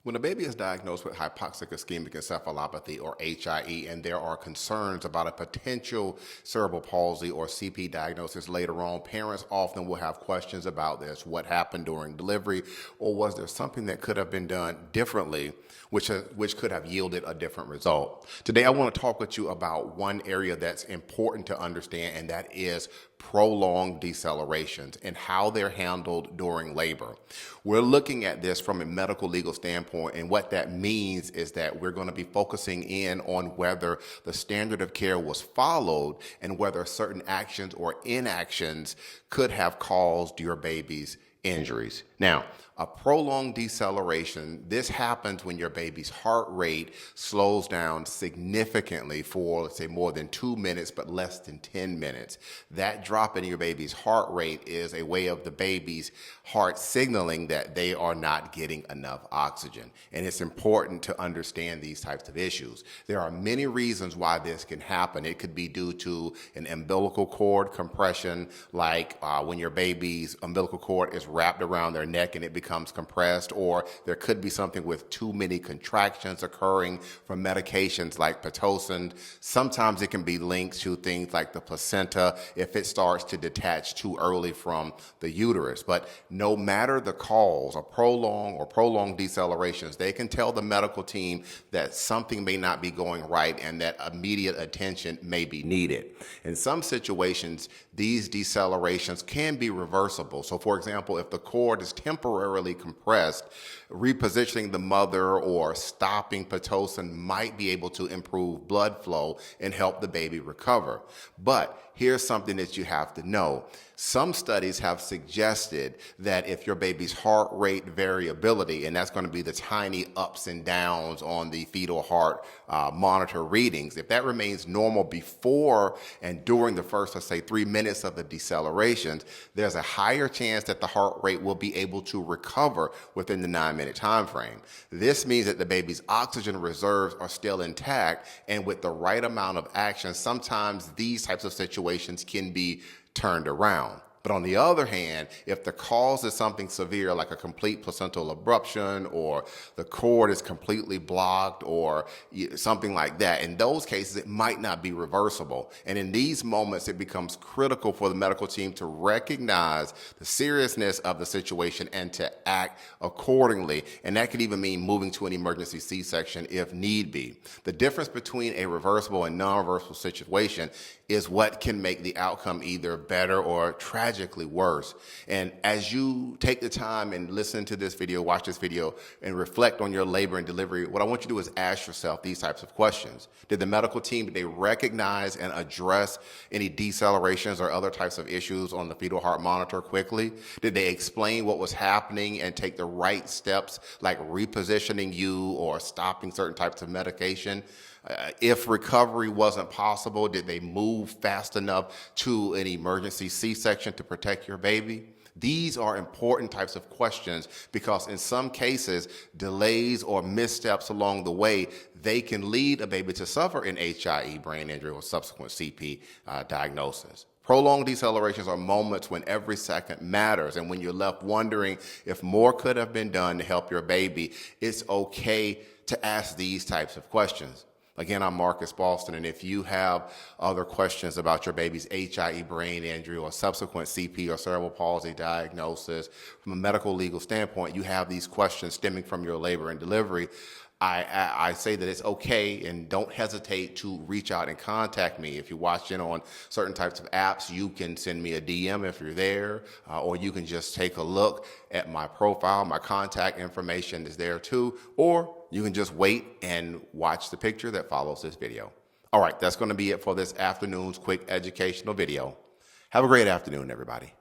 When a baby is diagnosed with hypoxic ischemic encephalopathy or HIE, and there are concerns about a potential cerebral palsy or CP diagnosis later on, parents often will have questions about this. What happened during delivery, or was there something that could have been done differently, which could have yielded a different result? Today, I want to talk with you about one area that's important to understand, and that is prolonged decelerations and how they're handled during labor. We're looking at this from a medical legal standpoint, and what that means is that we're going to be focusing in on whether the standard of care was followed and whether certain actions or inactions could have caused your baby's injuries. Now, a prolonged deceleration, this happens when your baby's heart rate slows down significantly for, let's say, more than 2 minutes, but less than 10 minutes. That drop in your baby's heart rate is a way of the baby's heart signaling that they are not getting enough oxygen. And it's important to understand these types of issues. There are many reasons why this can happen. It could be due to an umbilical cord compression, like when your baby's umbilical cord is wrapped around their neck and it becomes compressed, or there could be something with too many contractions occurring from medications like Pitocin. Sometimes it can be linked to things like the placenta if it starts to detach too early from the uterus. But no matter the cause, prolonged decelerations, they can tell the medical team that something may not be going right and that immediate attention may be needed. In some situations, these decelerations can be reversible. So for example, if the cord is temporarily compressed, repositioning the mother or stopping Pitocin might be able to improve blood flow and help the baby recover. But here's something that you have to know. Some studies have suggested that if your baby's heart rate variability, and that's going to be the tiny ups and downs on the fetal heart monitor readings, if that remains normal before and during the first, let's say, 3 minutes of the decelerations, there's a higher chance that the heart rate will be able to recover within the 9-minute time frame. This means that the baby's oxygen reserves are still intact, and with the right amount of action, sometimes these types of situations can be turned around. But on the other hand, if the cause is something severe like a complete placental abruption, or the cord is completely blocked, or something like that, in those cases, it might not be reversible. And in these moments, it becomes critical for the medical team to recognize the seriousness of the situation and to act accordingly. And that could even mean moving to an emergency C-section if need be. The difference between a reversible and non-reversible situation is what can make the outcome either better or tragically worse. And as you take the time and listen to this video, watch this video, and reflect on your labor and delivery, what I want you to do is ask yourself these types of questions. Did the medical team, did they recognize and address any decelerations or other types of issues on the fetal heart monitor quickly? Did they explain what was happening and take the right steps, like repositioning you or stopping certain types of medication? If recovery wasn't possible, did they move fast enough to an emergency C-section to protect your baby? These are important types of questions because in some cases, delays or missteps along the way, they can lead a baby to suffer an HIE brain injury or subsequent CP diagnosis. Prolonged decelerations are moments when every second matters, and when you're left wondering if more could have been done to help your baby, it's okay to ask these types of questions. Again, I'm Marcus Boston, and if you have other questions about your baby's HIE brain injury or subsequent CP or cerebral palsy diagnosis, from a medical legal standpoint, you have these questions stemming from your labor and delivery, I say that it's okay, and don't hesitate to reach out and contact me. If you're watching on certain types of apps, you can send me a DM if you're there, or you can just take a look at my profile. My contact information is there too, or you can just wait and watch the picture that follows this video. All right, that's going to be it for this afternoon's quick educational video. Have a great afternoon, everybody.